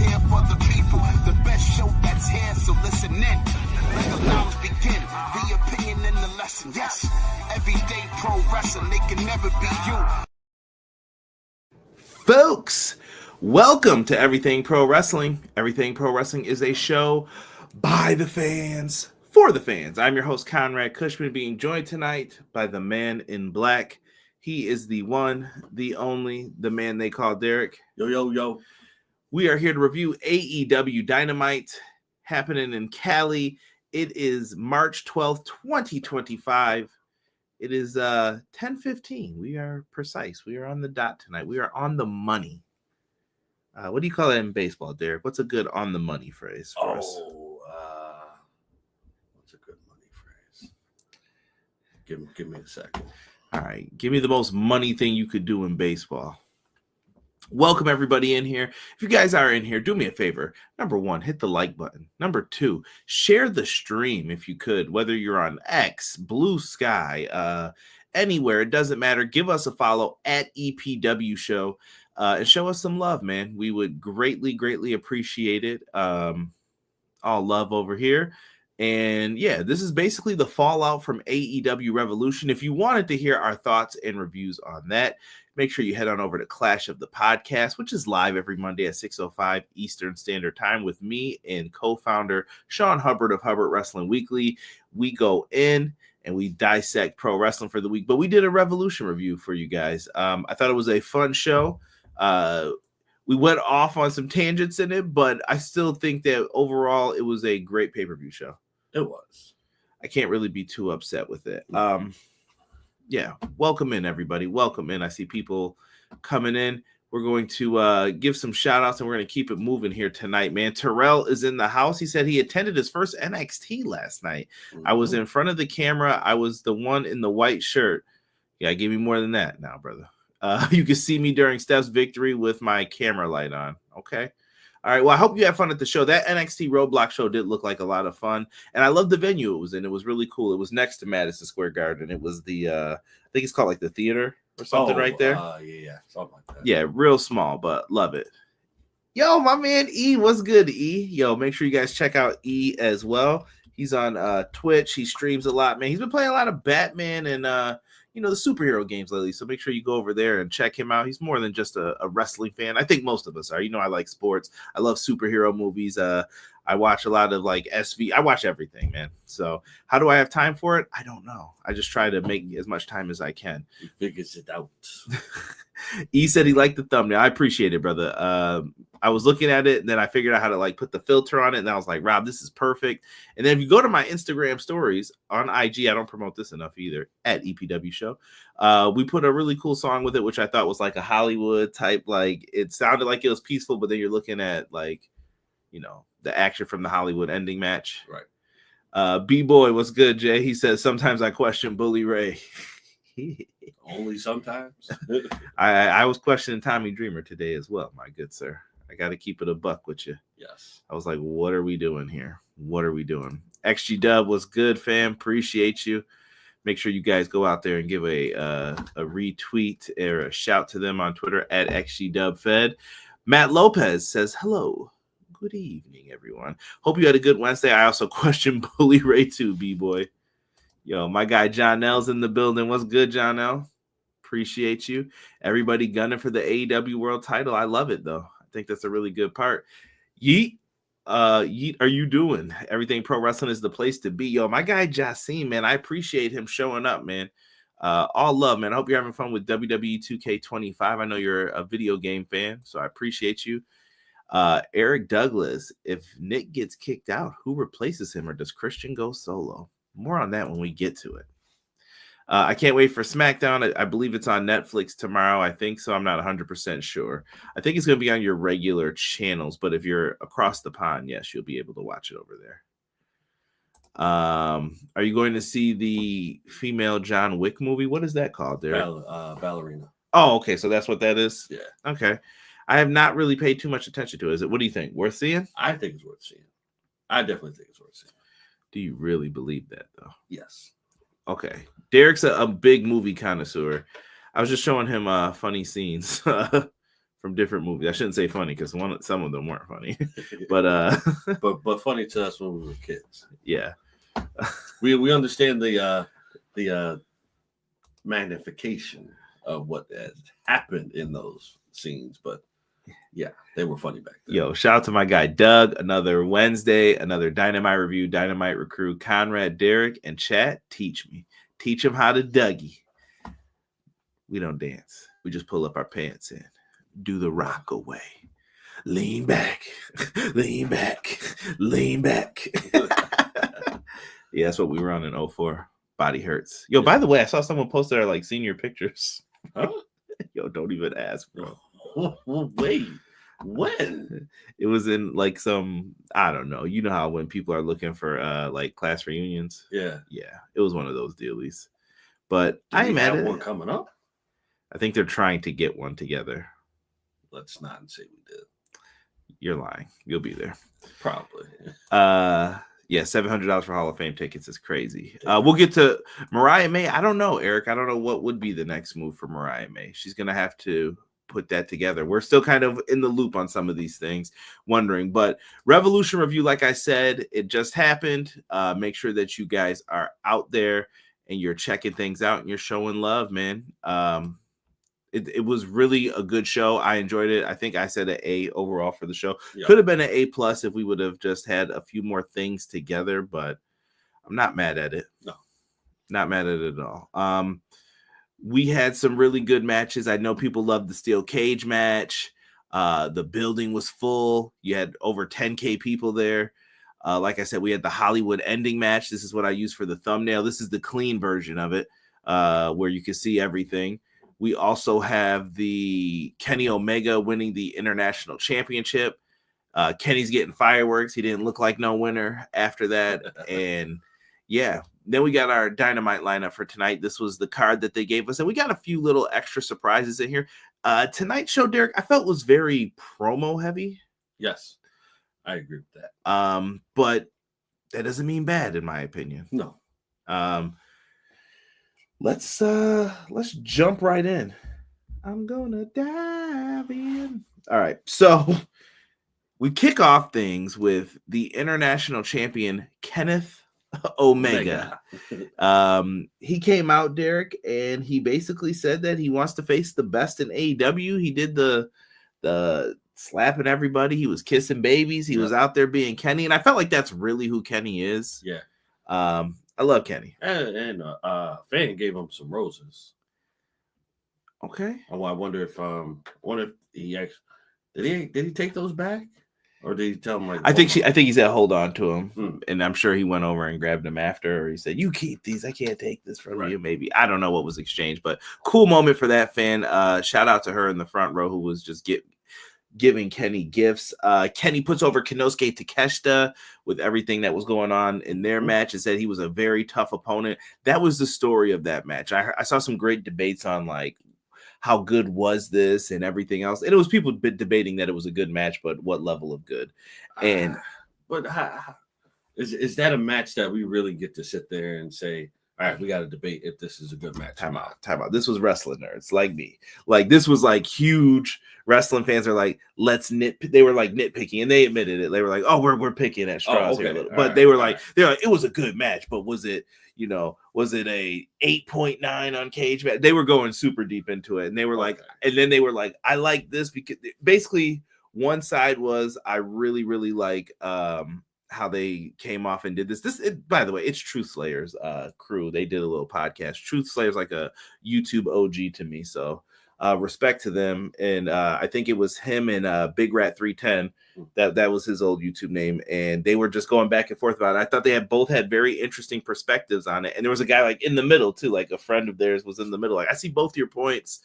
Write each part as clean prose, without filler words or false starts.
here for the people, the best show that's here, so listen in. Let the knowledge begin, the opinion and the lesson. Yes, everyday pro wrestling, they can never be you. Folks, welcome to Everything Pro Wrestling. Everything Pro Wrestling is a show by the fans, for the fans. I'm your host, Conrad Cushman, being joined tonight by the man in black. He is the one, the only, the man they call Derek. Yo, yo, yo. We are here to review AEW Dynamite happening in Cali. It is March 12th, 2025. It is 10:15. We are precise. We are on the dot tonight. We are on the money. What do you call that in baseball, Derek? What's a good on the money phrase for us? What's a good money phrase? Give me a second. All right. Give me the most money thing you could do in baseball. Welcome everybody in here. If you guys are in here, do me a favor. Number one, hit the like button. Number two, share the stream if you could, whether you're on X, Blue Sky, anywhere. It doesn't matter. Give us a follow at EPW Show and show us some love, man. We would greatly appreciate it. All love over here. And yeah, this is basically the fallout from AEW Revolution. If you wanted to hear our thoughts and reviews on that, make sure you head on over to Clash of the Podcast, which is live every Monday at 6:05 Eastern Standard Time with me and co-founder Sean Hubbard of Hubbard Wrestling Weekly. We go in and we dissect pro wrestling for the week, but we did a Revolution review for you guys. I thought it was a fun show. We went off on some tangents in it, but I still think that overall it was a great pay-per-view show. It was. I can't really be too upset with it. Yeah, welcome in, everybody. Welcome in. I see people coming in. We're going to give some shout-outs, and we're going to keep it moving here tonight, man. Terrell is in the house. He said he attended his first NXT last night. I was in front of the camera. I was the one in the white shirt. Yeah, give me more than that now, brother. You can see me during Steph's victory with my camera light on. Okay. All right. Well, I hope you had fun at the show. That NXT Roadblock show did look like a lot of fun. And I love the venue it was in. It was really cool. It was next to Madison Square Garden. It was the, I think it's called like the theater or something right there. Yeah. Something like that. Yeah. Real small, but love it. Yo, my man E, what's good, E? Yo, make sure you guys check out E as well. He's on Twitch. He streams a lot, man. He's been playing a lot of Batman and, the superhero games lately. So make sure you go over there and check him out. He's more than just a wrestling fan. I think most of us are. I like sports. I love superhero movies. I watch a lot of like SV. I watch everything, man. So how do I have time for it? I don't know. I just try to make as much time as I can. He figures it out. E said he liked the thumbnail. I appreciate it, brother. I was looking at it, and then I figured out how to like put the filter on it, and I was like, Rob, this is perfect. And then if you go to my Instagram stories on IG, I don't promote this enough either, at EPW Show. We put a really cool song with it, which I thought was like a Hollywood type, like it sounded like it was peaceful, but then you're looking at like, the action from the Hollywood ending match. Right. B-Boy, what's good, Jay? He says, sometimes I question Bully Ray. Only sometimes. I was questioning Tommy Dreamer today as well, my good sir. I got to keep it a buck with you. Yes. I was like, what are we doing here? What are we doing? XG Dub was good, fam. Appreciate you. Make sure you guys go out there and give a retweet or a shout to them on Twitter at XGDubFed. Matt Lopez says, hello. Good evening, everyone. Hope you had a good Wednesday. I also question Bully Ray too, B-Boy. Yo, my guy John L's in the building. What's good, John L? Appreciate you. Everybody gunning for the AEW World title. I love it, though. I think that's a really good part. Yeet, are you doing? Everything Pro Wrestling is the place to be. Yo, my guy Jasim, man, I appreciate him showing up, man. All love, man. I hope you're having fun with WWE 2K25. I know you're a video game fan, so I appreciate you. Eric Douglas, if Nick gets kicked out, who replaces him, or does Christian go solo? More on that when we get to it. I can't wait for SmackDown. I believe it's on Netflix tomorrow. I think so. I'm not 100% sure. I think it's going to be on your regular channels, but if you're across the pond, yes, you'll be able to watch it over there. Are you going to see the female John Wick movie? What is that called there? Ballerina. Oh, okay. So that's what that is? Yeah. Okay. I have not really paid too much attention to it. What do you think? Worth seeing? I think it's worth seeing. I definitely think it's worth seeing. Do you really believe that, though? Yes. Okay. Derek's a big movie connoisseur. I was just showing him funny scenes from from different movies. I shouldn't say funny because some of them weren't funny, but but funny to us when we were kids. Yeah, we understand the magnification of what has happened in those scenes, but yeah, they were funny back then. Yo, shout out to my guy Doug. Another Wednesday, another Dynamite review. Dynamite recruit Conrad, Derek, and Chat. Teach him how to Dougie. We don't dance. We just pull up our pants and do the rock away. Lean back, lean back, lean back. Yeah, that's what we were on in 04. Body hurts. Yo, by the way, I saw someone post their like senior pictures. Huh? Yo, don't even ask, bro. Wait, when? It was in like some, I don't know. You know how when people are looking for like class reunions? Yeah. It was one of those dealies. But I ain't had one coming up. I think they're trying to get one together. Let's not say we did. You're lying. You'll be there. Probably. Yeah, $700 for Hall of Fame tickets is crazy. We'll get to Mariah May. I don't know, Eric. I don't know what would be the next move for Mariah May. She's going to have to put that together. We're still kind of in the loop on some of these things, wondering. But Revolution Review, like I said, it just happened. Make sure that you guys are out there and you're checking things out and you're showing love, man. It was really a good show. I enjoyed it. I think I said an A overall for the show. Yep. Could have been an A+ if we would have just had a few more things together, but I'm not mad at it. No, not mad at it at all. We had some really good matches. I know people loved the steel cage match. The building was full. You had over 10K people there. Like I said, we had the Hollywood ending match. This is what I use for the thumbnail. This is the clean version of it, where you can see everything. We also have the Kenny Omega winning the International Championship. Kenny's getting fireworks. He didn't look like no winner after that. And yeah, then we got our Dynamite lineup for tonight. This was the card that they gave us. And we got a few little extra surprises in here. Tonight's show, Derek, I felt was very promo heavy. Yes, I agree with that. But that doesn't mean bad, in my opinion. No. Let's jump right in. I'm gonna dive in. All right, so we kick off things with the international champion Kenneth Omega. He came out, Derek, and he basically said that he wants to face the best in AEW. He did the slapping everybody. He was kissing babies. He was out there being Kenny, and I felt like that's really who Kenny is. Yeah. I love Kenny. And fan gave him some roses. Okay. Oh, I wonder if he actually did he take those back? Or did he tell him like I think he said hold on to him. And I'm sure he went over and grabbed him after, or he said, you keep these. I can't take this from you. Maybe. I don't know what was exchanged, but cool moment for that fan. Shout out to her in the front row who was just giving Kenny gifts. Kenny puts over Konosuke Takeshita with everything that was going on in their match and said he was a very tough opponent. That was the story of that match. I saw some great debates on like how good was this and everything else. And it was people debating that it was a good match, but what level of good? And but is that a match that we really get to sit there and say, all right, we got to debate if this is a good match. Time out. This was wrestling nerds like me. Like this was like huge wrestling fans are like, let's They were like nitpicking, and they admitted it. They were like, oh, we're picking at straws here a little. But they were like, it was a good match, but was it a 8.9 on Cage match? They were going super deep into it, and they were like, and then they were like, I like this because basically one side was I really really like how they came off and did this. By the way, it's Truth Slayer's crew. They did a little podcast. Truth Slayer's like a YouTube OG to me, so respect to them. And I think it was him and Big Rat 310. That was his old YouTube name, and they were just going back and forth about it. I thought they both had very interesting perspectives on it. And there was a guy like in the middle too, like a friend of theirs was in the middle. Like, I see both your points.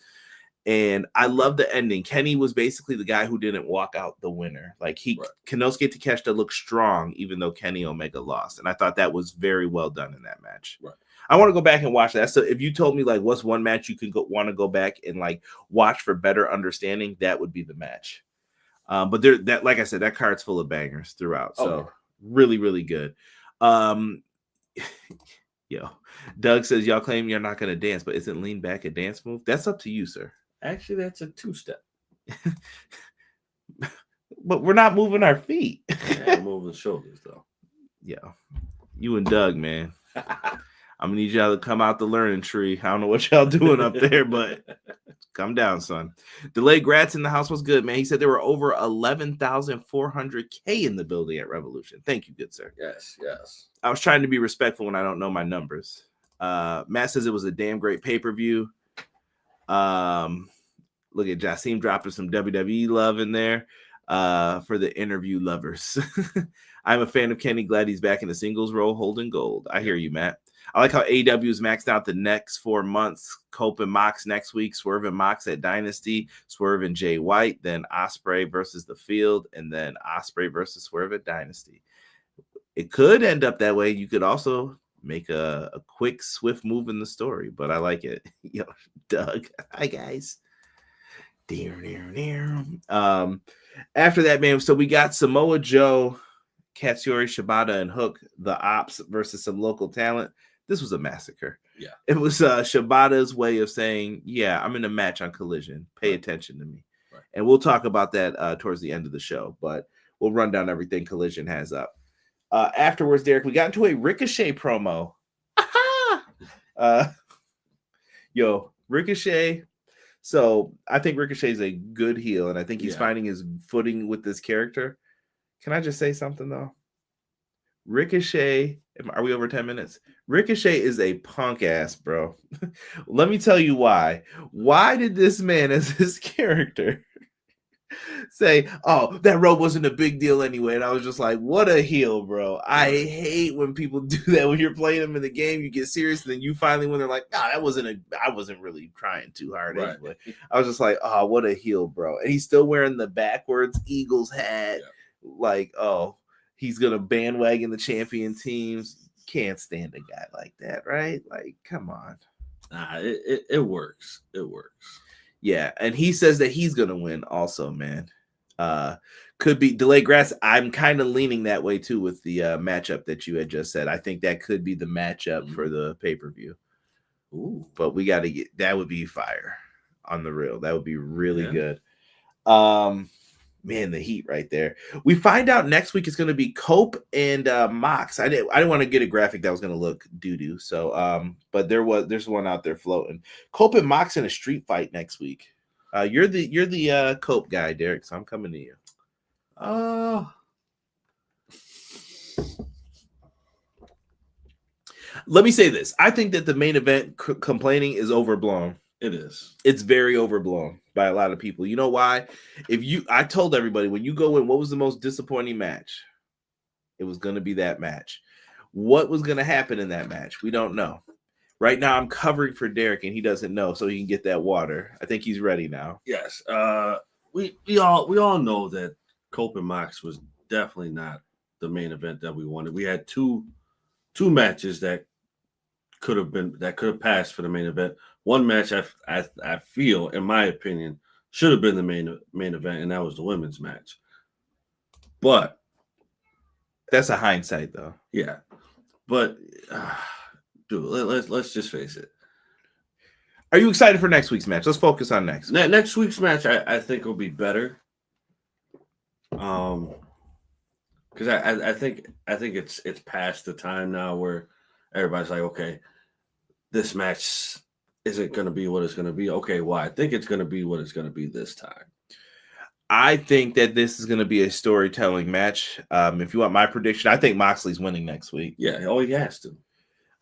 And I love the ending. Kenny was basically the guy who didn't walk out the winner. Like Konosuke Takeshita looked strong, even though Kenny Omega lost. And I thought that was very well done in that match. Right. I want to go back and watch that. So if you told me like what's one match you can want to go back and like watch for better understanding, that would be the match. But like I said, that card's full of bangers throughout. So really, really good. Yo, Doug says y'all claim you're not going to dance, but isn't lean back a dance move? That's up to you, sir. Actually, that's a two-step. But we're not moving our feet. Yeah, moving shoulders though. Yeah, you and Doug, man. I'm gonna need y'all to come out the learning tree. I don't know what y'all doing up there, but come down, son. Delayed Gratz in the house was good, man. He said there were over 11,400K in the building at Revolution. Thank you, good sir. Yes. I was trying to be respectful when I don't know my numbers. Matt says it was a damn great pay-per-view. Look at Jasim dropping some WWE love in there for the interview lovers. I'm a fan of Kenny. Glad he's back in the singles role holding gold. I hear you, Matt. I like how AEW is maxed out the next 4 months. Cope and Mox next week. Swerve and Mox at Dynasty. Swerve and Jay White. Then Ospreay versus The Field. And then Ospreay versus Swerve at Dynasty. It could end up that way. You could also make a quick, swift move in the story. But I like it. Yo, Doug. Hi, guys. After that, man, so we got Samoa Joe, Katsuyori Shibata, and Hook, the Ops versus some local talent. This was a massacre. Yeah. It was Shibata's way of saying, yeah, I'm in a match on Collision. Pay attention to me. Right. And we'll talk about that towards the end of the show, but we'll run down everything Collision has up. Afterwards, Derek, we got into a Ricochet promo. Yo, Ricochet. So I think Ricochet is a good heel, and I think he's finding his footing with this character. Can I just say something, though? Ricochet, are we over 10 minutes? Ricochet is a punk ass, bro. Let me tell you why. Why did this man as his character say, oh, that robe wasn't a big deal anyway? And I was just like, what a heel, bro. I hate when people do that. When you're playing them in the game, you get serious, and then you finally, when they're like, nah, I wasn't really trying too hard anyway. I was just like, oh, what a heel, bro. And he's still wearing the backwards Eagles hat. Yeah. Like, oh, he's going to bandwagon the champion teams. Can't stand a guy like that, right? Like, come on. It works. It works. Yeah, and he says that he's going to win also, man. Could be Delayed Grass. I'm kind of leaning that way, too, with the matchup that you had just said. I think that could be the matchup for the pay-per-view. Ooh. But we got to get – that would be fire on the real. That would be really good. Man, the heat right there. We find out next week it's going to be Cope and Mox. I didn't want to get a graphic that was going to look doo-doo. So, but there's one out there floating. Cope and Mox in a street fight next week. You're the Cope guy, Derek. So I'm coming to you. Let me say this. I think that the main event complaining is overblown. It is. It's very overblown by a lot of people. You know why? I told everybody when you go in, what was the most disappointing match? It was going to be that match. What was going to happen in that match? We don't know. Right now, I'm covering for Derek, and he doesn't know, so he can get that water. I think he's ready now. Yes. We all know that Cope and Mox was definitely not the main event that we wanted. We had two matches that could have passed for the main event. One match I feel, in my opinion, should have been the main event, and that was the women's match. But that's a hindsight, though. Yeah, but dude, let's just face it. Are you excited for next week's match? Let's focus on next. Next week's match, I think will be better. Because I think it's past the time now where everybody's like, okay, this match isn't going to be what it's going to be. Okay, well, I think it's going to be what it's going to be this time. I think that this is going to be a storytelling match. If you want my prediction, I think Moxley's winning next week. Yeah, he has to.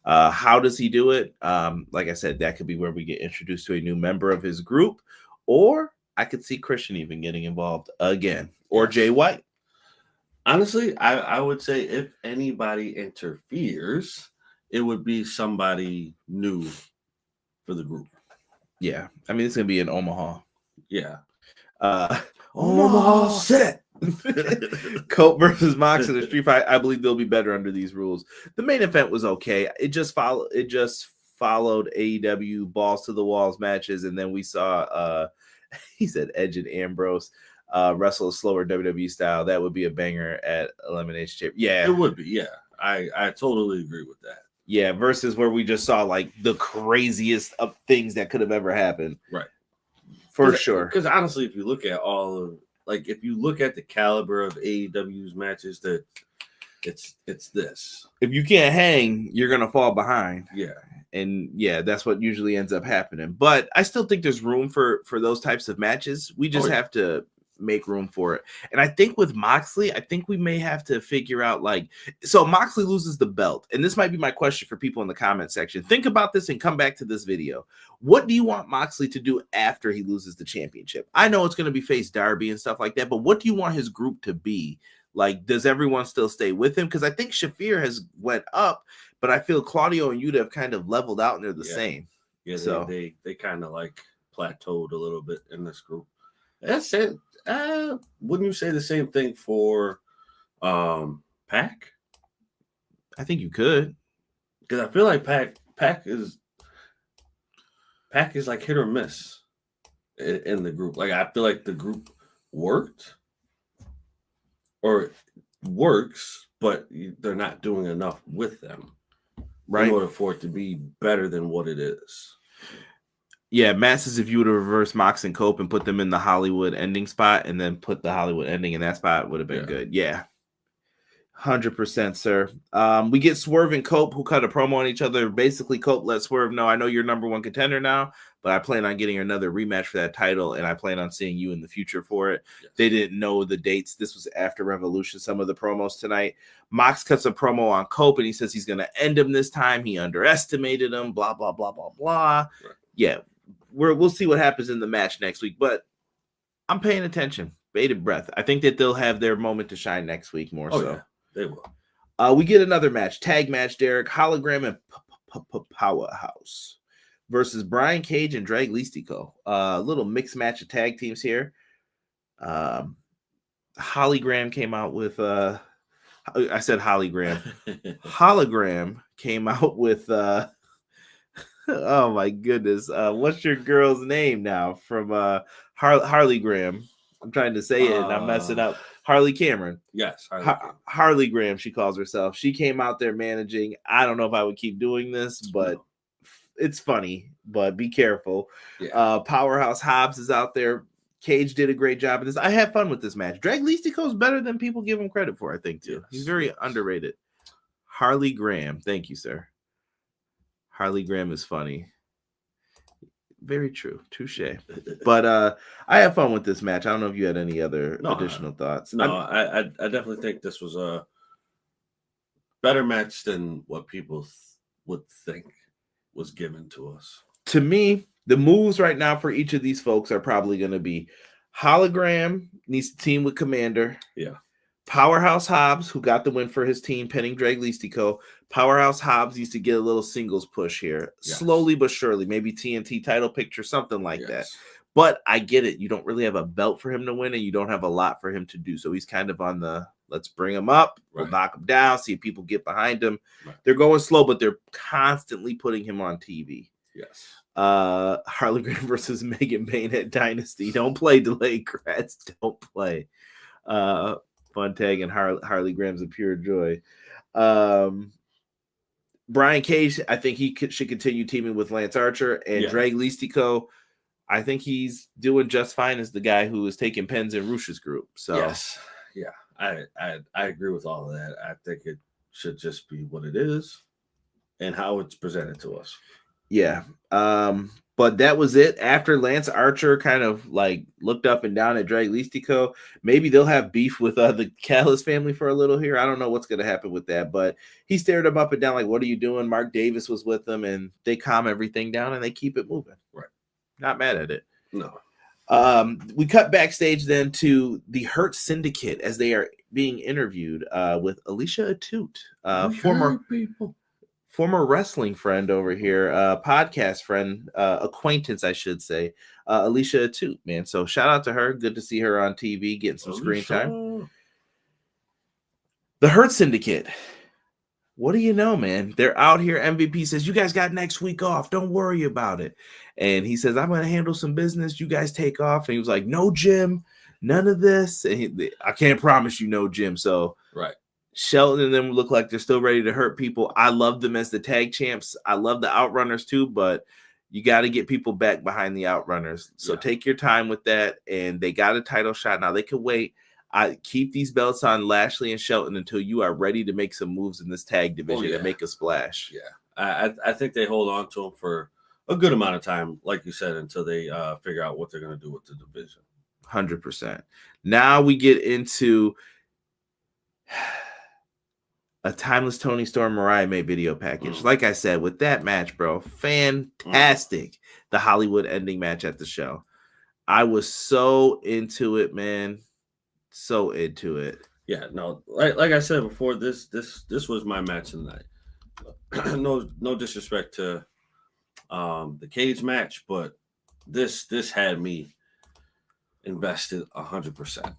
How does he do it? Like I said, that could be where we get introduced to a new member of his group, or I could see Christian even getting involved again, or Jay White. Honestly, I would say if anybody interferes, it would be somebody new for the group. Yeah. I mean, it's going to be in Omaha. Yeah. Omaha set. Cope versus Mox in the street fight. I believe they'll be better under these rules. The main event was okay. It just followed AEW balls to the walls matches, and then we saw he said Edge and Ambrose wrestle a slower WWE style. That would be a banger at Elimination Chamber. Yeah, it would be. Yeah, I totally agree with that. Yeah, versus where we just saw like the craziest of things that could have ever happened. Right. for sure. Because honestly, if you look at if you look at the caliber of AEW's matches, that it's this. If you can't hang, you're gonna fall behind. Yeah. And yeah, that's what usually ends up happening. But I still think there's room for those types of matches. We just have to make room for it. And I think with Moxley, I think we may have to figure out so Moxley loses the belt. And this might be my question for people in the comment section. Think about this and come back to this video. What do you want Moxley to do after he loses the championship? I know it's going to be face Darby and stuff like that, but what do you want his group to be? Does everyone still stay with him? Because I think Shafir has went up, but I feel Claudio and Yuta have kind of leveled out and they're the same. Yeah, so they kind of plateaued a little bit in this group. That's it. Wouldn't you say the same thing for Pac? I think you could. Because I feel like Pac is like hit or miss in the group. I feel like the group works, but they're not doing enough with them, in order for it to be better than what it is. Yeah, Matt says if you would have reversed Mox and Cope and put them in the Hollywood ending spot and then put the Hollywood ending in that spot, would have been good. Yeah. 100%, sir. We get Swerve and Cope who cut a promo on each other. Basically, Cope let Swerve know, I know you're number one contender now, but I plan on getting another rematch for that title, and I plan on seeing you in the future for it. Yes. They didn't know the dates. This was after Revolution, some of the promos tonight. Mox cuts a promo on Cope, and he says he's going to end him this time. He underestimated him, blah, blah, blah, blah, blah. Right. Yeah, we'll see what happens in the match next week, but I'm paying attention. Bated breath. I think that they'll have their moment to shine next week more so. Yeah. They will. We get another match, tag match, Derek, Hologram and Powerhouse versus Brian Cage and Drag Listico. A little mixed match of tag teams here. Hologram came out with I said Hologram. Hologram came out with oh my goodness. What's your girl's name now from Harley Graham? I'm trying to say it and I'm messing up. Harley Cameron. Yes. Harley Graham, she calls herself. She came out there managing. I don't know if I would keep doing this, but it's funny. But be careful. Yeah. Powerhouse Hobbs is out there. Cage did a great job of this. I had fun with this match. Drag Listico is better than people give him credit for, I think, too. Yes. He's very underrated. Harley Graham. Thank you, sir. Harley Graham is funny. Very true. Touche. But I have fun with this match. I don't know if you had any other additional thoughts. No, I definitely think this was a better match than what people would think was given to us. To me, the moves right now for each of these folks are probably going to be Hologram needs to team with Commander. Yeah. Powerhouse Hobbs, who got the win for his team, pinning Drag Listico. Powerhouse Hobbs needs to get a little singles push here. Yes. Slowly but surely. Maybe TNT title picture, something like that. But I get it. You don't really have a belt for him to win, and you don't have a lot for him to do. So he's kind of on the, let's bring him up. Right. We'll knock him down, see if people get behind him. Right. They're going slow, but they're constantly putting him on TV. Yes. Harley Graham versus Megan Bayne at Dynasty. Don't play delayed crats. Don't play. Fun tag, and Harley Graham's a pure joy. Brian Cage, I think he should continue teaming with Lance Archer, and Drag Listico, I think he's doing just fine as the guy who is taking pens in Rush's group. So yes, yeah, I agree with all of that. I think it should just be what it is and how it's presented to us. Yeah. But that was it. After Lance Archer kind of looked up and down at Drag Listico, maybe they'll have beef with the Callis family for a little here. I don't know what's going to happen with that, but he stared him up and down like, what are you doing? Mark Davis was with them, and they calm everything down and they keep it moving. Right. Not mad at it. No. We cut backstage then to the Hurt Syndicate as they are being interviewed with Alicia Atout, former wrestling friend over here, podcast friend, acquaintance, I should say, Alicia Atout, man. So shout out to her. Good to see her on TV getting some screen time. The Hurt Syndicate. What do you know, man? They're out here. MVP says, you guys got next week off. Don't worry about it. And he says, I'm going to handle some business. You guys take off. And he was like, no, Jim, none of this. And I can't promise you no, Jim. So right. Shelton and them look like they're still ready to hurt people. I love them as the tag champs. I love the Outrunners too, but You got to get people back behind the Outrunners. So take your time with that. And they got a title shot. Now they can wait. I keep these belts on Lashley and Shelton until you are ready to make some moves in this tag division and make a splash. Yeah. I think they hold on to them for a good amount of time, like you said, until they figure out what they're going to do with the division. 100%. Now we get into a timeless Tony Storm Mariah May video package. Like I said, with that match, bro, fantastic. The Hollywood ending match at the show. I was so into it, man. So into it. Yeah, no, like I said before, this was my match of the night. No disrespect to the cage match, but this had me invested 100%.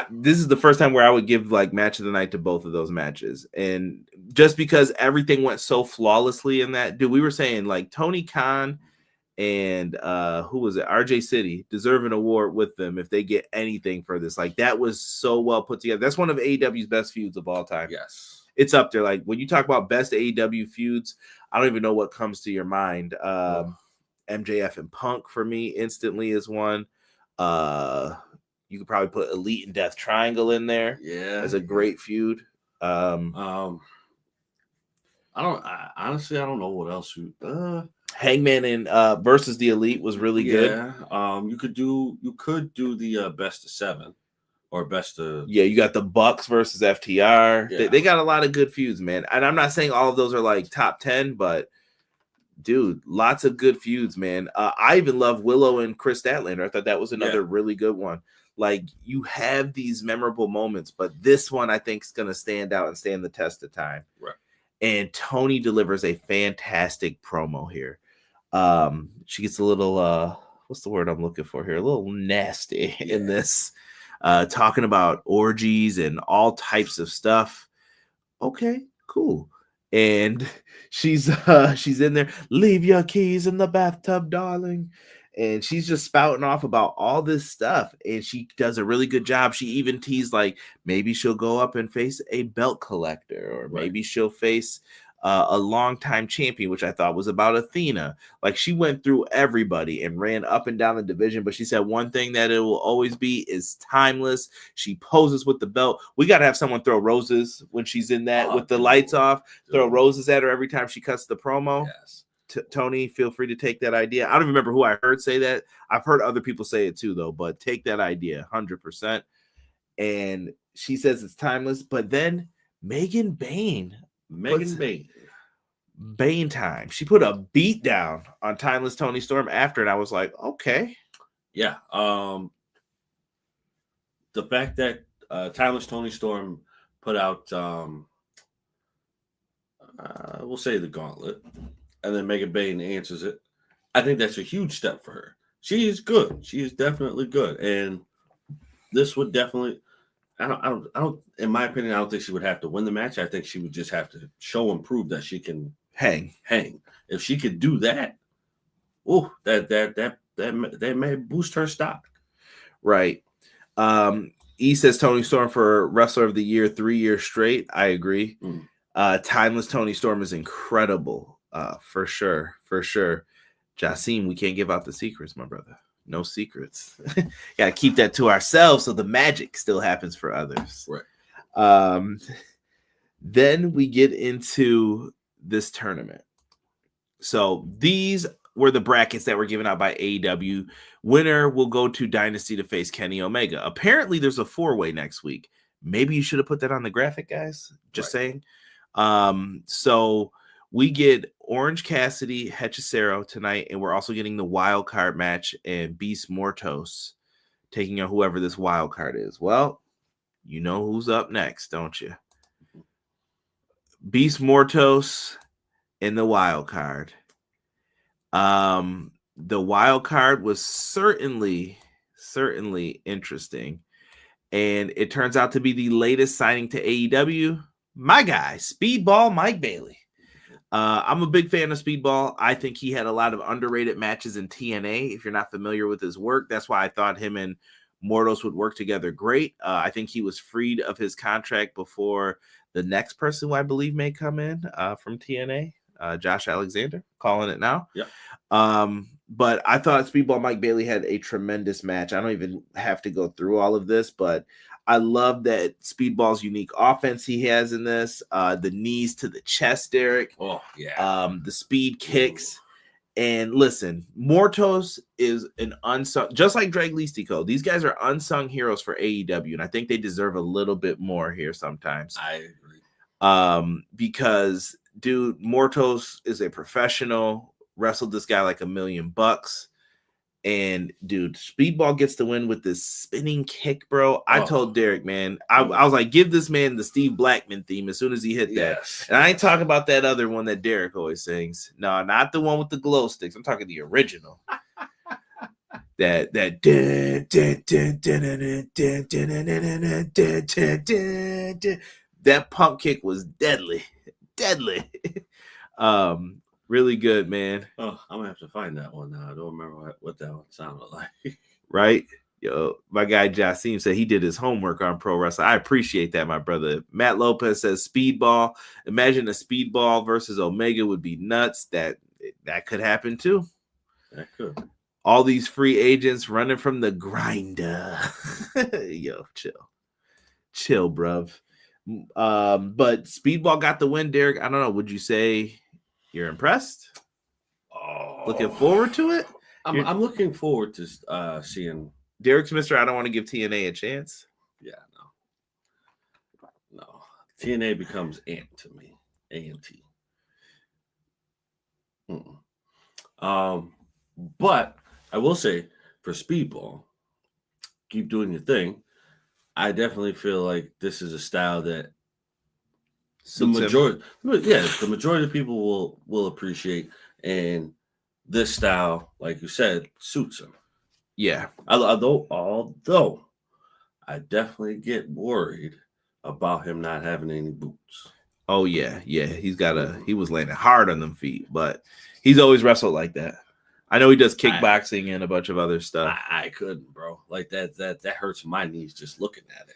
This is the first time where I would give like match of the night to both of those matches. And just because everything went so flawlessly in that, dude, we were saying like Tony Khan and who was it? RJ City deserve an award with them if they get anything for this. Like that was so well put together. That's one of AEW's best feuds of all time. Yes. It's up there. Like when you talk about best AEW feuds, I don't even know what comes to your mind. MJF and Punk for me instantly is one. You could probably put Elite and Death Triangle in there. Yeah, as a great feud. Honestly, I don't know what else. Hangman and versus the Elite was really good. You could do the best of 7 or best of. Yeah, you got the Bucks versus FTR. Yeah. They got a lot of good feuds, man. And I'm not saying all of those are like top 10, but dude, lots of good feuds, man. I even love Willow and Chris Statlander. I thought that was another really good one. Like you have these memorable moments, but this one I think is going to stand out and stand the test of time. Right. And Tony delivers a fantastic promo here. She gets a little, what's the word I'm looking for here? A little nasty in this, talking about orgies and all types of stuff. Okay, cool. And she's in there. Leave your keys in the bathtub, darling. And she's just spouting off about all this stuff. And she does a really good job. She even teased like maybe she'll go up and face a belt collector, or maybe she'll face a longtime champion, which I thought was about Athena. Like she went through everybody and ran up and down the division. But she said one thing that it will always be is timeless. She poses with the belt. We got to have someone throw roses when she's in that with the lights off. Throw roses at her every time she cuts the promo. Yes. Tony, feel free to take that idea. I don't remember who I heard say that. I've heard other people say it too, though, but take that idea 100%. And she says it's timeless. But then Megan Bain. Bane time. She put a beat down on timeless Tony Storm after, and I was like, okay. Yeah. The fact that timeless Tony Storm put out, we'll say the gauntlet, and then Megan Bain answers it. I think that's a huge step for her. She is good. She is definitely good, and this would definitely. I don't. In my opinion, I don't think she would have to win the match. I think she would just have to show and prove that she can hang. If she could do that, that may boost her stock. Right. E says Tony Storm for Wrestler of the Year 3 years straight. I agree. Timeless Tony Storm is incredible. For sure. Jasim, we can't give out the secrets, my brother. No secrets. Gotta keep that to ourselves so the magic still happens for others. Right. Then we get into this tournament. So these were the brackets that were given out by AEW. Winner will go to Dynasty to face Kenny Omega. Apparently there's a 4-way next week. Maybe you should have put that on the graphic, guys. Just saying. So we get Orange Cassidy, Hechicero tonight, and we're also getting the wild card match and Beast Mortos taking on whoever this wild card is. Well, you know who's up next, don't you? Beast Mortos in the wild card. The wild card was certainly interesting, and it turns out to be the latest signing to AEW. My guy, Speedball Mike Bailey. I'm a big fan of Speedball. I think he had a lot of underrated matches in TNA. If you're not familiar with his work, that's why I thought him and Mortos would work together great. I think he was freed of his contract before the next person who I believe may come in from TNA. Josh Alexander, calling it now. Yep. But I thought Speedball Mike Bailey had a tremendous match. I don't even have to go through all of this, but I love that Speedball's unique offense he has in this. The knees to the chest, Derek. Oh, yeah. The speed kicks. And listen, Mortos is an unsung, just like Drag Listico. These guys are unsung heroes for AEW, and I think they deserve a little bit more here sometimes. I agree. Because, dude, Mortos is a professional, wrestled this guy like $1 million. And dude, Speedball gets the win with this spinning kick, bro. I told Derek, man, I was like, give this man the Steve Blackman theme as soon as he hit that. Yes. And I ain't talking about that other one that Derek always sings. No, not the one with the glow sticks. I'm talking the original. that pump kick was deadly. Really good, man. Oh, I'm gonna have to find that one now. I don't remember what that one sounded like. Right? Yo, my guy Jasim said he did his homework on pro wrestling. I appreciate that, my brother. Matt Lopez says Speedball. Imagine a Speedball versus Omega would be nuts. That could happen too. That could. All these free agents running from the grinder. Yo, chill, bruv. But Speedball got the win, Derek. I don't know. Would you say you're impressed? Looking forward to it? I'm looking forward to seeing Derek's Mr. I don't want to give TNA a chance. Yeah, no. TNA becomes Ant to me. ANT. But I will say for Speedball, keep doing your thing. I definitely feel like this is a style that the majority of people will appreciate, and this style, like you said, suits him. Yeah. Although I definitely get worried about him not having any boots. Oh yeah. He was landing hard on them feet, but he's always wrestled like that. I know he does kickboxing and a bunch of other stuff. I couldn't, bro. Like that hurts my knees just looking at it.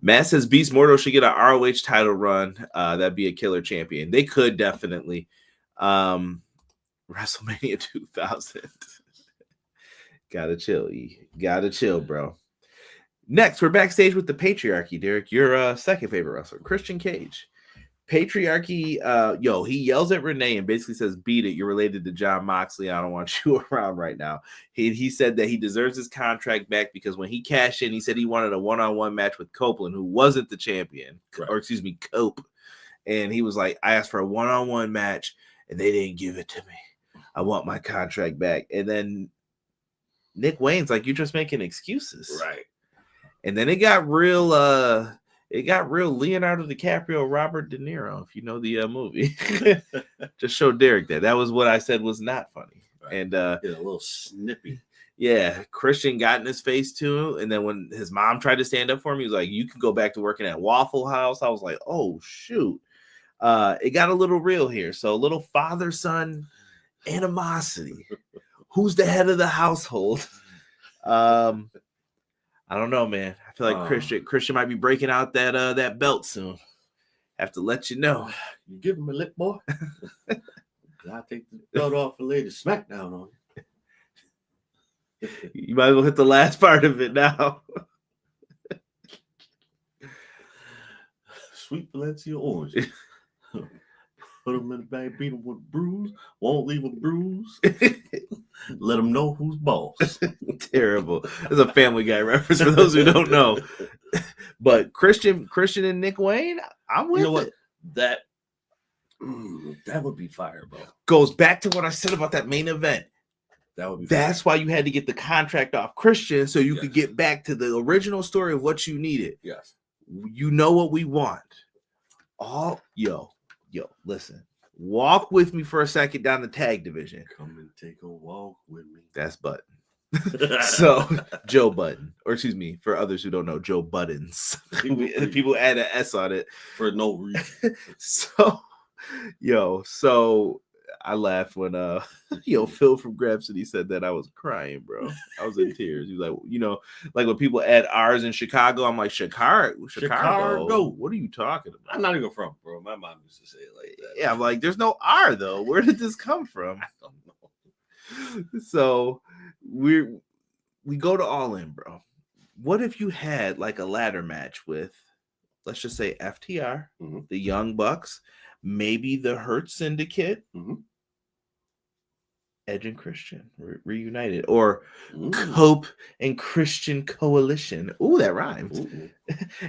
Matt says Beast Mortal should get an ROH title run. That'd be a killer champion. They could definitely. WrestleMania 2000. Gotta chill, bro. Next, we're backstage with the Patriarchy, Derek. Your second favorite wrestler, Christian Cage. Patriarchy, he yells at Renee and basically says, beat it. You're related to John Moxley. I don't want you around right now. He said that he deserves his contract back because when he cashed in, he said he wanted a one-on-one match with Copeland, who wasn't the champion, Cope. And he was like, I asked for a one-on-one match and they didn't give it to me. I want my contract back. And then Nick Wayne's like, you're just making excuses. Right. And then it got real Leonardo DiCaprio, Robert De Niro, if you know the movie. Just show Derek that was what I said was not funny. Right. And a little snippy. Yeah, Christian got in his face too. And then when his mom tried to stand up for him, he was like, you can go back to working at Waffle House. I was like, oh shoot. It got a little real here. So a little father-son animosity. Who's the head of the household? I don't know, man. I feel like Christian might be breaking out that belt soon. Have to let you know. You give him a lip, boy. I take the belt off and lay the smackdown on you. You might as well hit the last part of it now. Sweet Valencia orange. Put them in the bag, beat them with a bruise. Won't leave a bruise. Let them know who's boss. Terrible. That's a Family Guy reference for those who don't know. But Christian and Nick Wayne, I'm with it. That would be fire, bro. Goes back to what I said about that main event. That would be. That's why you had to get the contract off Christian so you could get back to the original story of what you needed. Yes. You know what we want. Yo, listen. Walk with me for a second down the tag division. Come and take a walk with me. That's Button. So Joe Button, or excuse me, for others who don't know, Joe Buttons. People add an S on it for no reason. So I laughed when Phil from Grab City said that. I was crying, bro. I was in tears. He was like, like when people add R's in Chicago, I'm like, Chicago. What are you talking about? I'm not even from, bro. My mom used to say it like that. Yeah, I'm like, there's no R though. Where did this come from? I don't know. So we go to All In, bro. What if you had like a ladder match with, let's just say FTR, the Young Bucks, maybe the Hurt Syndicate, Edge and Christian reunited, or Cope and Christian Coalition. Ooh, that rhymes. And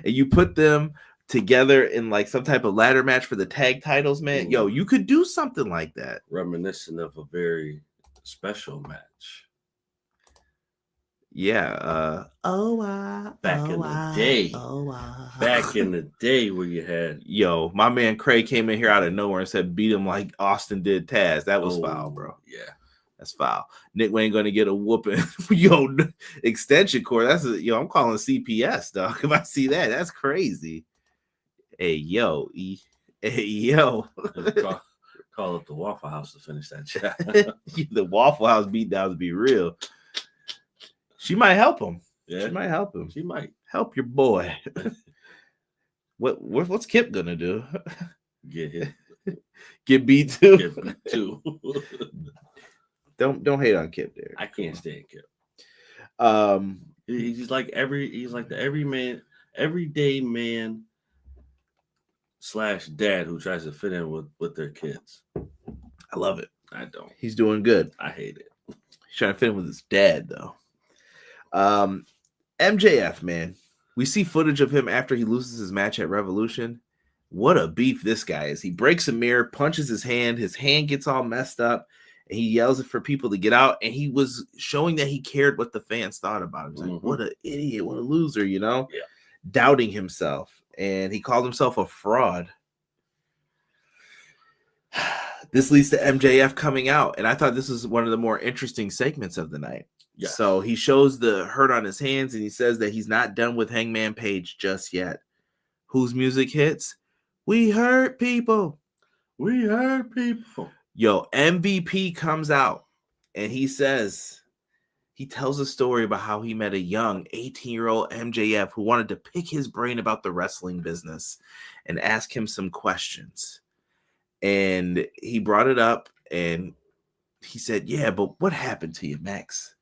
you put them together in like some type of ladder match for the tag titles, man. Yo, you could do something like that. Reminiscent of a very special match. Yeah. Back in the day. Back in the day where you had. Yo, my man Craig came in here out of nowhere and said beat him like Austin did Taz. That was foul, bro. Yeah. That's foul. Nick Wayne going to get a whooping. Yo, extension cord. I'm calling CPS, dog. If I see that, that's crazy. Hey, yo. Hey, yo. Call up the Waffle House to finish that chat. The Waffle House beatdowns be real. She might help him. Yeah. She might help him. She might. Help your boy. What's Kip going to do? Get hit. Get beat too? Get beat too. Don't hate on Kip there. I can't stand Kip. He's like the everyday man / dad who tries to fit in with their kids. I love it. I don't. He's doing good. I hate it. He's trying to fit in with his dad though. MJF, man. We see footage of him after he loses his match at Revolution. What a beef this guy is. He breaks a mirror, punches his hand gets all messed up, and he yells it for people to get out. And he was showing that he cared what the fans thought about him. He's like, what an idiot, what a loser, Yeah. Doubting himself. And he called himself a fraud. This leads to MJF coming out. And I thought this was one of the more interesting segments of the night. Yeah. So he shows the hurt on his hands and he says that he's not done with Hangman Page just yet. Whose music hits? We hurt people. We hurt people. Yo, MVP comes out and he tells a story about how he met a young 18-year-old MJF who wanted to pick his brain about the wrestling business and ask him some questions. And he brought it up and he said, yeah, but what happened to you, Max?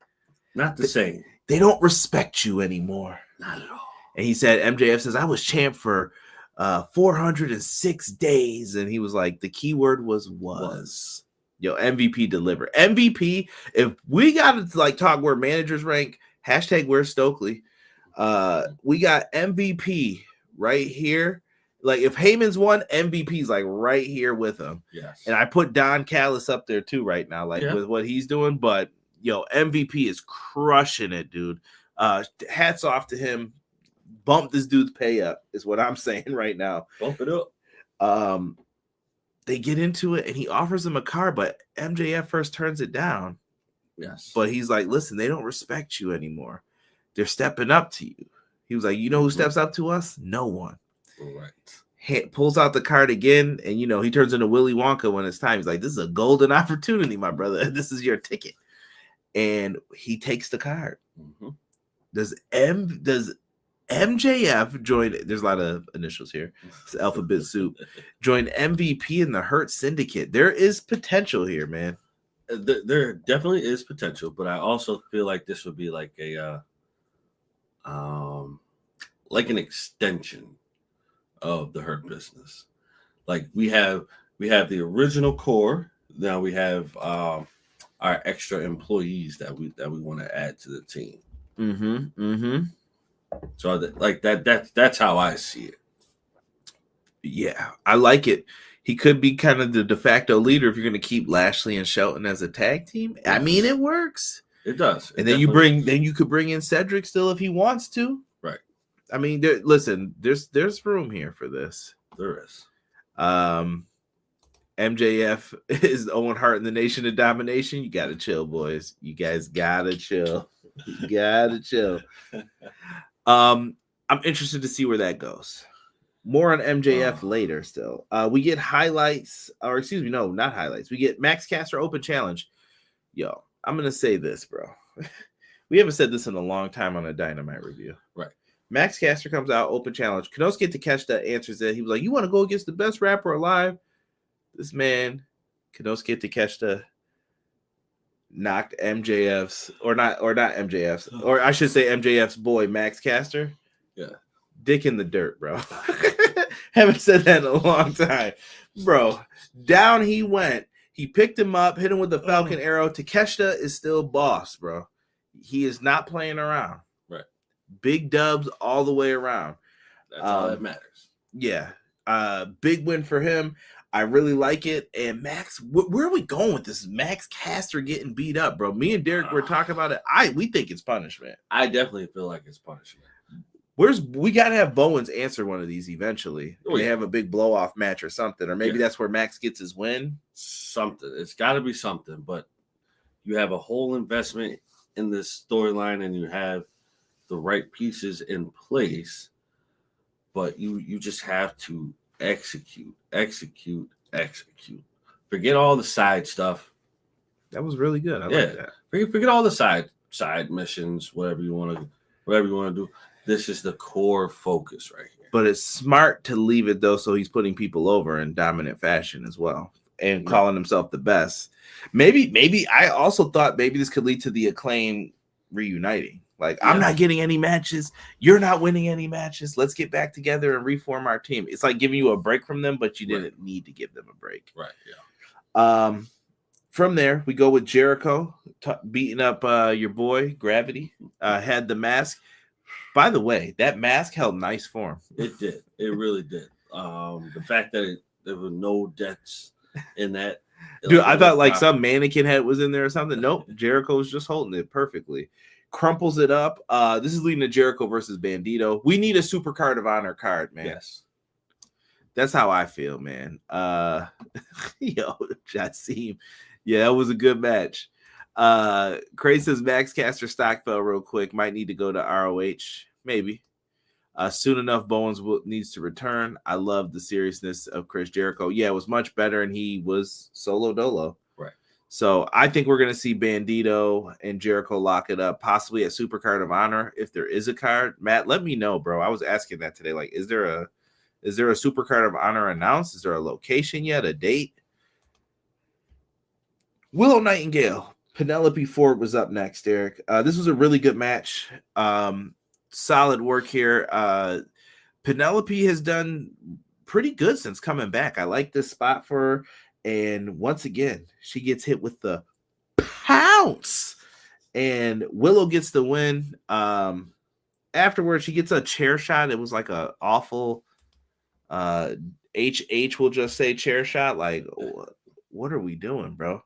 Not the same. They don't respect you anymore. Not at all. And he said, MJF says, I was champ for 406 days. And he was like, the key word was. Yo, MVP delivered. MVP, if we got to like talk where managers rank, hashtag where's Stokely. We got MVP right here. Like if Heyman's won, MVP's like right here with him. Yes. And I put Don Callis up there too right now, like with what he's doing. But yo, MVP is crushing it, dude. Hats off to him. Bump this dude's pay up is what I'm saying right now. Bump it up. They get into it and he offers him a car, but MJF first turns it down. Yes. But he's like, listen, they don't respect you anymore. They're stepping up to you. He was like, you know who steps up to us? No one. Right. Pulls out the card again, and he turns into Willy Wonka when it's time. He's like, this is a golden opportunity, my brother. This is your ticket. And he takes the card. Does MJF join? There's a lot of initials here. It's alphabet soup. Join MVP in the Hurt Syndicate. There is potential here, man. There definitely is potential, but I also feel like this would be like a like an extension of the Hurt business. Like we have the original core. Now we have our extra employees that we want to add to the team. So that's how I see it. Yeah, I like it. He could be kind of the de facto leader if you're going to keep Lashley and Shelton as a tag team. Yes. I mean, it works. It does. And then you could bring in Cedric still if he wants to. Right. I mean, there's room here for this. There is. MJF is Owen Hart in the Nation of Domination. You got to chill, boys. You guys got to chill. You got to chill. I'm interested to see where that goes. More on MJF later still. We get highlights, or excuse me, no, not highlights. We get Max Caster Open Challenge. Yo, I'm going to say this, bro. We haven't said this in a long time on a Dynamite review. Right. Max Caster comes out, Open Challenge. Konosuke Takeshita answers it. He was like, you want to go against the best rapper alive? This man, Konosuke Takeshita, knocked MJF's, or not MJF's, or I should say MJF's boy, Max Caster. Yeah. Dick in the dirt, bro. Haven't said that in a long time. Bro, down he went. He picked him up, hit him with the Falcon Arrow. Takeshita is still boss, bro. He is not playing around. Right. Big dubs all the way around. That's all that matters. Yeah. Big win for him. I really like it. And Max, where are we going with this? Max Caster getting beat up, bro. Me and Derek were talking about it. We think it's punishment. I definitely feel like it's punishment. We got to have Bowens answer one of these eventually. They have a big blow off match or something, or maybe that's where Max gets his win. Something. It's got to be something. But you have a whole investment in this storyline, and you have the right pieces in place. But you just have to execute. Forget all the side stuff. That was really good. I like that. Forget all the side missions, whatever you want to do. This is the core focus right here. But it's smart to leave it though, so he's putting people over in dominant fashion as well, and calling himself the best. Maybe I also thought maybe this could lead to the Acclaim reuniting. Like, I'm not getting any matches. You're not winning any matches. Let's get back together and reform our team. It's like giving you a break from them, but you didn't need to give them a break. Right. Yeah. From there, we go with Jericho beating up your boy Gravity. Had the mask. By the way, that mask held nice form. It did. It really did. The fact that there were no deaths in that. Dude, I thought like some mannequin head was in there or something. Nope. Jericho was just holding it perfectly. Crumples it up. This is leading to Jericho versus Bandito. We need a Super Card of Honor card, man. Yes. That's how I feel, man. Yo, Jassim. Yeah, that was a good match. Craig says Max Caster stock fell real quick. Might need to go to ROH. Maybe. Soon enough, Bowens needs to return. I love the seriousness of Chris Jericho. Yeah, it was much better, and he was solo dolo. Right. So I think we're going to see Bandito and Jericho lock it up, possibly at Super Card of Honor, if there is a card. Matt, let me know, bro. I was asking that today. Like, is there a Super Card of Honor announced? Is there a location yet? A date? Willow Nightingale. Penelope Ford was up next, Derek. This was a really good match. Solid work here. Penelope has done pretty good since coming back. I like this spot for her. And once again, she gets hit with the pounce. And Willow gets the win. Afterwards, she gets a chair shot. It was like a awful HH will just say chair shot. Like, what are we doing, bro?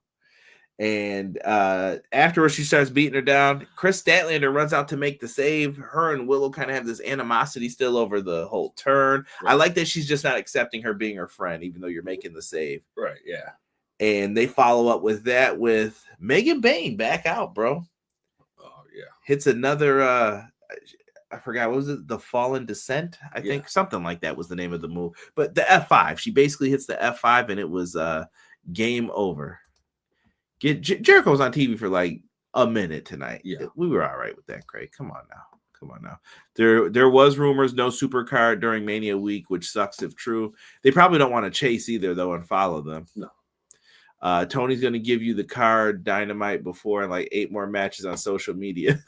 And afterwards, she starts beating her down. Chris Statlander runs out to make the save. Her and Willow kind of have this animosity still over the whole turn. Right. I like that she's just not accepting her being her friend, even though you're making the save. Right, yeah. And they follow up with that with Megan Bain back out, bro. Oh, yeah. Hits another, I forgot, what was it? The Fallen Descent, I think. Something like that was the name of the move. But the F5. She basically hits the F5, and it was game over. Jericho was on TV for like a minute tonight. Yeah, we were all right with that, Craig. Come on now. There was rumors no super card during Mania week, which sucks if true. They probably don't want to chase either though and follow them. No. Tony's going to give you the card Dynamite before like 8 more matches on social media.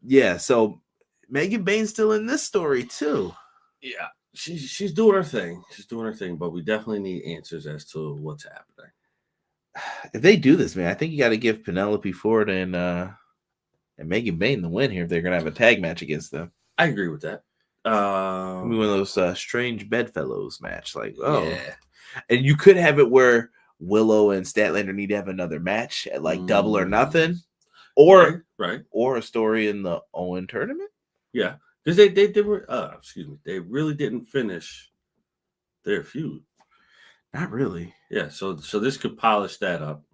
Yeah. So Megan Bain's still in this story too. Yeah. She's doing her thing. But we definitely need answers as to what's happening. If they do this, man, I think you got to give Penelope Ford and Megan Bain the win here if they're gonna have a tag match against them. I agree with that. One of those strange bedfellows match, like yeah. And you could have it where Willow and Statlander need to have another match at like Double or Nothing, or or a story in the Owen tournament. Yeah. Because they really didn't finish their feud. Not really. Yeah, so this could polish that up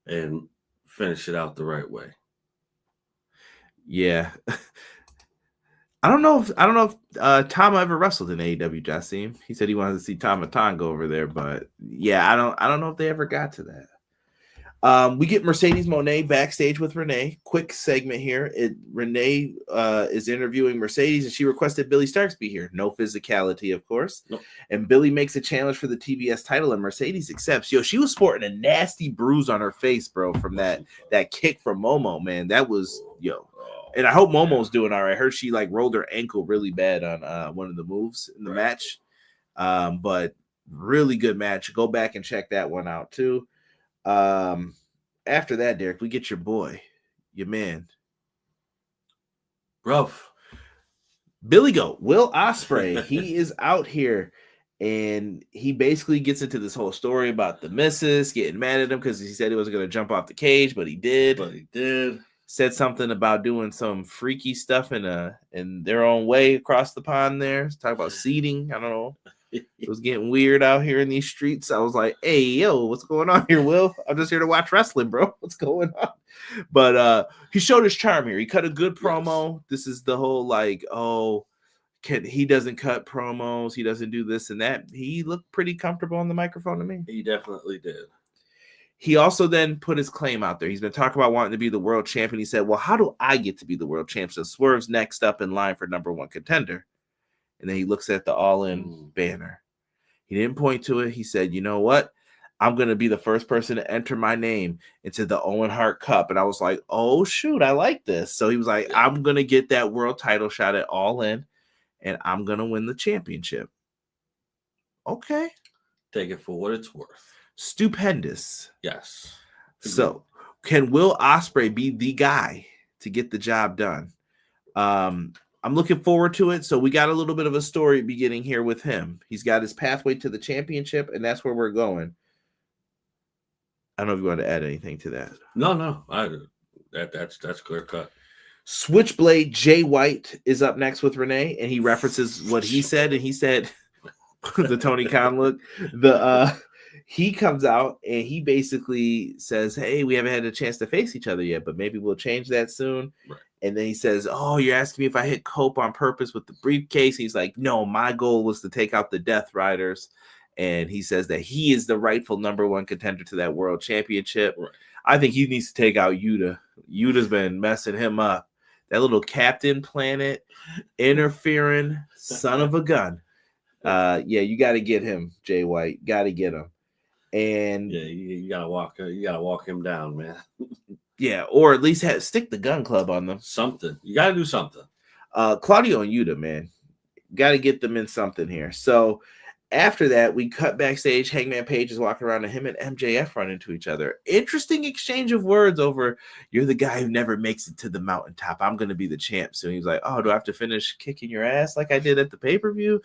and finish it out the right way. Yeah. I don't know if Tama ever wrestled in AEW. Jassim. He said he wanted to see Tama Tonga over there, but yeah, I don't know if they ever got to that. We get Mercedes Moné backstage with Renee. Quick segment here. Renee is interviewing Mercedes, and she requested Billy Starks be here. No physicality, of course. Nope. And Billy makes a challenge for the TBS title, and Mercedes accepts. Yo, she was sporting a nasty bruise on her face, bro, from that kick from Momo, man. That was, yo. And I hope Momo's doing all right. I heard she like rolled her ankle really bad on one of the moves in the match. But really good match. Go back and check that one out too. After that, Derek, we get your boy, your man, rough Billy Goat, Will Ospreay. He is out here, and he basically gets into this whole story about the missus getting mad at him because he said he wasn't going to jump off the cage, but he did. Said something about doing some freaky stuff in their own way across the pond there. Talk about seating. I don't know. It was getting weird out here in these streets. I was like, hey, yo, what's going on here, Will? I'm just here to watch wrestling, bro. What's going on? But he showed his charm here. He cut a good promo. Yes. This is the whole like, he doesn't cut promos. He doesn't do this and that. He looked pretty comfortable on the microphone to me. He definitely did. He also then put his claim out there. He's been talking about wanting to be the world champion. He said, well, how do I get to be the world champ? So Swerve's next up in line for number one contender. And then he looks at the All-In banner. He didn't point to it. He said, you know what? I'm going to be the first person to enter my name into the Owen Hart Cup. And I was like, oh, shoot, I like this. So he was like, I'm going to get that world title shot at All-In, and I'm going to win the championship. Okay. Take it for what it's worth. Stupendous. Yes. So can Will Ospreay be the guy to get the job done? I'm looking forward to it. So we got a little bit of a story beginning here with him. He's got his pathway to the championship, and that's where we're going. I don't know if you want to add anything to that. No. That's clear cut. Switchblade Jay White is up next with Renee, and he references what he said, and he said the Tony Khan look. He comes out and he basically says, hey, we haven't had a chance to face each other yet, but maybe we'll change that soon. Right. And then he says, oh, you're asking me if I hit Cope on purpose with the briefcase. He's like, no, my goal was to take out the Death Riders. And he says that he is the rightful number one contender to that world championship. Right. I think he needs to take out Yuta. Yuta's been messing him up. That little Captain Planet interfering son of a gun. You got to get him, Jay White. Got to get him. And you gotta walk him down, man. Yeah, or at least stick the gun club on them. Something. You gotta do something. Claudio and Yuta, man. Gotta get them in something here. So after that, we cut backstage. Hangman Page is walking around, and him and MJF run into each other. Interesting exchange of words over, you're the guy who never makes it to the mountaintop. I'm gonna be the champ. So he's like, oh, do I have to finish kicking your ass like I did at the pay-per-view?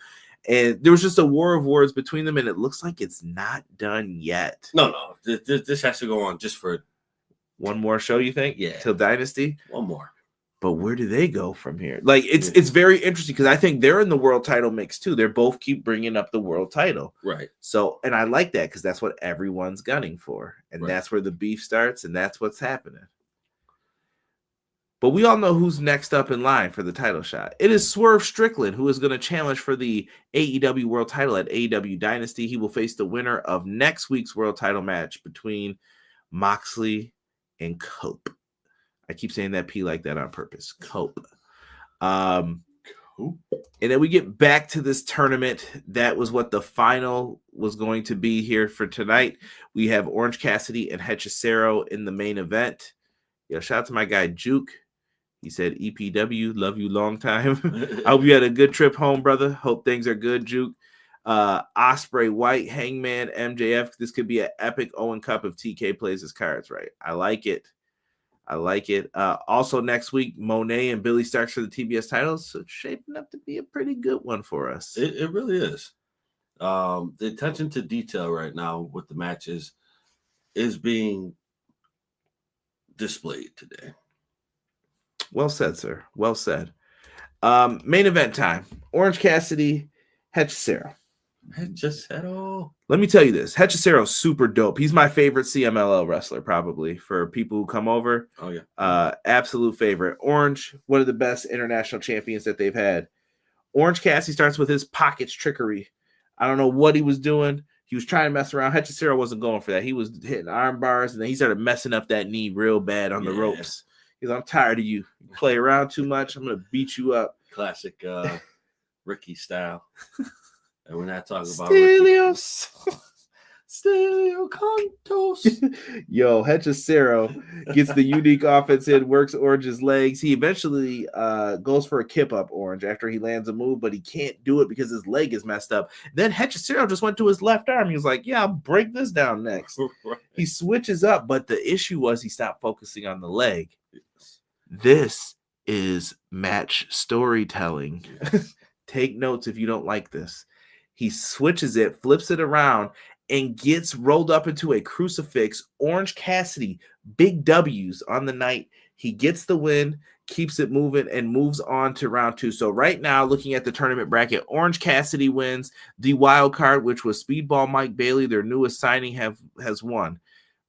And there was just a war of words between them, and it looks like it's not done yet. No. This has to go on just for one more show, you think? Yeah. Till Dynasty? One more. But where do they go from here? Like, it's very interesting because I think they're in the world title mix, too. They're both keep bringing up the world title. Right. So, and I like that because that's what everyone's gunning for. And that's where the beef starts, and that's what's happening. But we all know who's next up in line for the title shot. It is Swerve Strickland, who is going to challenge for the AEW World title at AEW Dynasty. He will face the winner of next week's world title match between Moxley and Cope. I keep saying that P like that on purpose. Cope. And then we get back to this tournament. That was what the final was going to be here for tonight. We have Orange Cassidy and Hechicero in the main event. Shout out to my guy Juke. He said, EPW, love you long time. I hope you had a good trip home, brother. Hope things are good, Juke. Ospreay, White, Hangman, MJF. This could be an epic Owen Cup if TK plays his cards right. I like it. Also next week, Monet and Billy Starks for the TBS titles. So it's shaping up to be a pretty good one for us. It really is. The attention to detail right now with the matches is being displayed today. Well said, sir. Well said. Main event time. Orange Cassidy, Hechicero. Hechicero. Let me tell you this. Hechicero's super dope. He's my favorite CMLL wrestler, probably, for people who come over. Oh, yeah. Absolute favorite. Orange, one of the best international champions that they've had. Orange Cassidy starts with his pockets trickery. I don't know what he was doing. He was trying to mess around. Hechicero wasn't going for that. He was hitting arm bars, and then he started messing up that knee real bad on the ropes. He's like, I'm tired of you. You play around too much. I'm going to beat you up. Classic Ricky style. And we're not talking about Stelios. Stelio Contos. Yo, Hechicero gets the unique offense in, works Orange's legs. He eventually goes for a kip up Orange after he lands a move, but he can't do it because his leg is messed up. Then Hechicero just went to his left arm. He was like, yeah, I'll break this down next. Right. He switches up, but the issue was he stopped focusing on the leg. Yes. This is match storytelling. Yes. Take notes if you don't like this. He switches it, flips it around, and gets rolled up into a crucifix. Orange Cassidy, big W's on the night. He gets the win, keeps it moving, and moves on to round 2. So right now, looking at the tournament bracket, Orange Cassidy wins. The wild card, which was Speedball Mike Bailey, their newest signing, has won.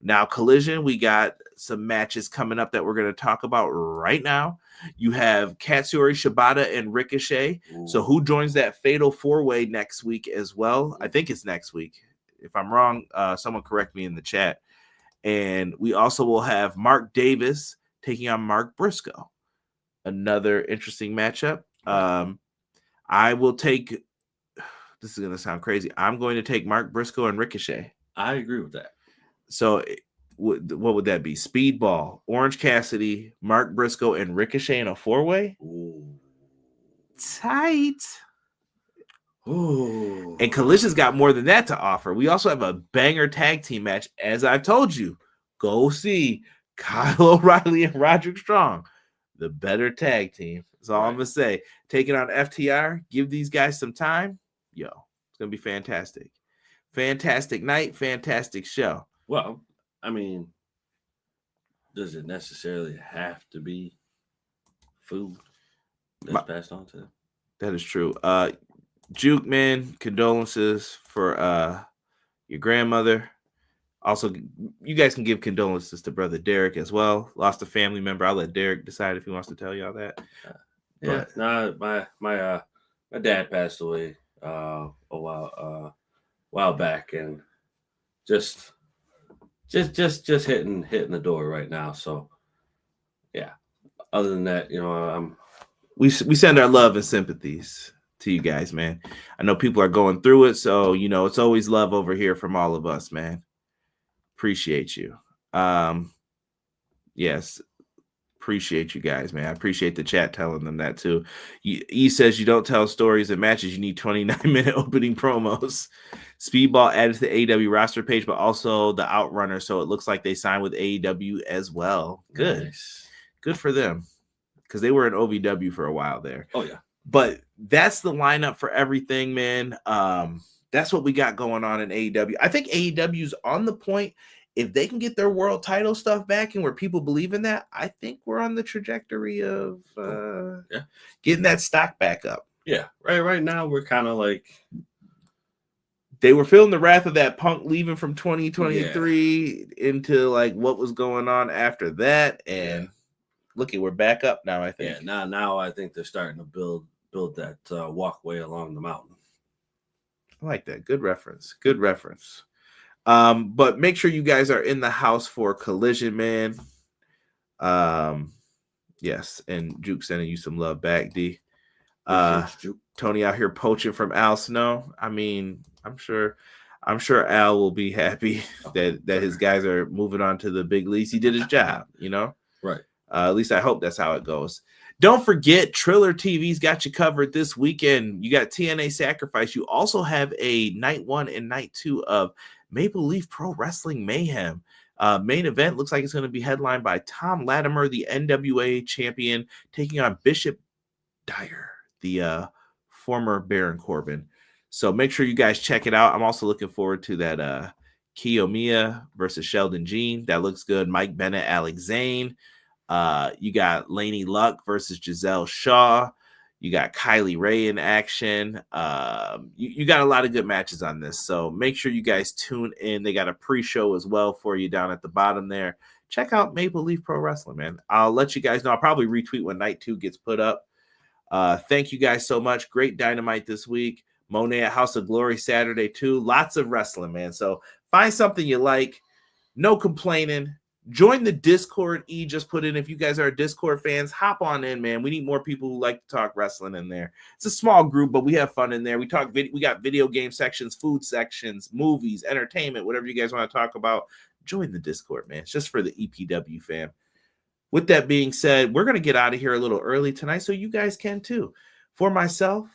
Now, Collision, we got some matches coming up that we're going to talk about right now. You have Katsuyori Shibata and Ricochet. Ooh. So who joins that fatal 4-way next week as well? I think it's next week. If I'm wrong, someone correct me in the chat. And we also will have Mark Davis taking on Mark Briscoe. Another interesting matchup. I will take, this is going to sound crazy, I'm going to take Mark Briscoe and Ricochet. I agree with that. So what would that be? Speedball, Orange Cassidy, Mark Briscoe, and Ricochet in a 4-way? Ooh. Tight. Ooh. And Collision's got more than that to offer. We also have a banger tag team match. As I've told you, go see Kyle O'Reilly and Roderick Strong. The better tag team. That's all I'm going to say. Taking on FTR. Give these guys some time. Yo, it's going to be fantastic. Fantastic night. Fantastic show. Well, I mean, does it necessarily have to be food that's passed on to them? That is true. Juke, man, condolences for your grandmother. Also, you guys can give condolences to brother Derek as well. Lost a family member. I'll let Derek decide if he wants to tell y'all that. My dad passed away a while back, and just hitting the door right now. So yeah. Other than that, we send our love and sympathies to you guys, man. I know people are going through it, so it's always love over here from all of us, man. Appreciate you. Yes, appreciate you guys, man. I appreciate the chat telling them that too. E says you don't tell stories and matches, you need 29-minute opening promos. Speedball added to the AEW roster page, but also the Outrunner, so it looks like they signed with AEW as well. Good. Nice. Good for them, because they were in OVW for a while there. Oh yeah. But that's the lineup for everything, man. That's what we got going on in AEW. I think AEW's on the point. If they can get their world title stuff back and where people believe in that, I think we're on the trajectory of getting that stock back up. Yeah. Right now, we're kind of like, they were feeling the wrath of that Punk leaving from 2023 into like what was going on after that. And look, we're back up now, I think. Yeah, now I think they're starting to build that walkway along the mountain. I like that. Good reference. But make sure you guys are in the house for Collision, man. Yes, and Juke sending you some love back, D. Tony out here poaching from Al Snow. I mean, I'm sure Al will be happy that his guys are moving on to the big leagues. He did his job, Right. At least I hope that's how it goes. Don't forget, Triller TV's got you covered this weekend. You got TNA Sacrifice. You also have a night 1 and night 2 of Maple Leaf Pro Wrestling Mayhem. Main event looks like it's going to be headlined by Tom Latimer, the NWA champion, taking on Bishop Dyer, the former Baron Corbin. So make sure you guys check it out. I'm also looking forward to that Kiyomiya versus Sheldon Jean. That looks good. Mike Bennett, Alex Zane. You got Lainey Luck versus Giselle Shaw. You got Kylie Ray in action. You got a lot of good matches on this. So make sure you guys tune in. They got a pre-show as well for you down at the bottom there. Check out Maple Leaf Pro Wrestling, man. I'll let you guys know. I'll probably retweet when night 2 gets put up. Thank you guys so much. Great Dynamite this week. Monet at House of Glory Saturday too. Lots of wrestling, man. So find something you like. No complaining. Join the Discord. E just put in. If you guys are Discord fans, hop on in, man. We need more people who like to talk wrestling in there. It's a small group, but we have fun in there. We talk. We got video game sections, food sections, movies, entertainment, whatever you guys want to talk about. Join the Discord, man. It's just for the EPW fam. With that being said, we're gonna get out of here a little early tonight, so you guys can too. For myself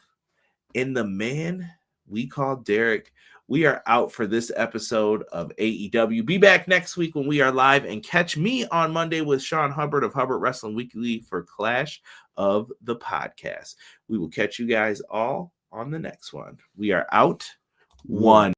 and the man we call Derek, we are out for this episode of AEW. Be back next week when we are live, and catch me on Monday with Sean Hubbard of Hubbard Wrestling Weekly for Clash of the Podcast. We will catch you guys all on the next one. We are out. One.